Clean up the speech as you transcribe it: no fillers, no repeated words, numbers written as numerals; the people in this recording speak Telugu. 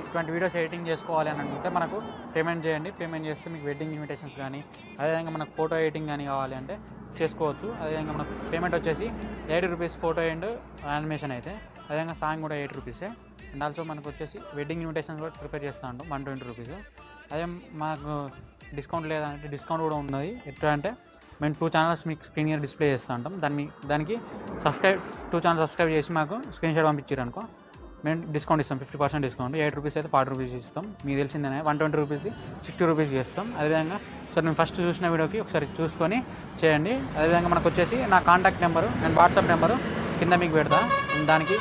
ఇటువంటి వీడియోస్ ఎడిటింగ్ చేసుకోవాలి అని అనుకుంటే మనకు పేమెంట్ చేయండి. పేమెంట్ చేస్తే మీకు వెడ్డింగ్ ఇన్విటేషన్స్ కానీ అదేవిధంగా మనకు ఫోటో ఎడిటింగ్ కానీ కావాలి అంటే చేసుకోవచ్చు. అదేవిధంగా మనకు పేమెంట్ వచ్చేసి 8 రూపీస్ ఫోటో అండ్ యానిమేషన్ అయితే, అదేవిధంగా సాంగ్ కూడా 8 రూపీసే. అండ్ ఆల్సో మనకు వచ్చేసి వెడ్డింగ్ ఇన్విటేషన్ కూడా ప్రిపేర్ చేస్తూ ఉంటాం 120 రూపీస్. అదే మాకు డిస్కౌంట్ లేదంటే డిస్కౌంట్ కూడా ఉన్నది. ఎట్లా అంటే మేము 2 ఛానల్స్ మీకు స్క్రీన్ మీద డిస్ప్లే చేస్తూ ఉంటాం. దానికి 2 ఛానల్స్ సబ్స్క్రైబ్ చేసి మాకు స్క్రీన్ షాట్ పంపించారు అనుకో, మేము డిస్కౌంట్ ఇస్తాం. 50% డిస్కౌంట్. 8 రూపీస్ అయితే 40 రూపీస్ ఇస్తాం. మీకు తెలిసిందనే 120 రూపీస్ 60 రూపీస్ చేస్తాం. అదేవిధంగా ఒకసారి నేను ఫస్ట్ చూసిన వీడియోకి ఒకసారి చూసుకొని చేయండి. అదేవిధంగా మనకు వచ్చేసి నా కాంటాక్ట్ నెంబరు, నేను వాట్సాప్ నెంబరు కింద మీకు పెడతా. దానికి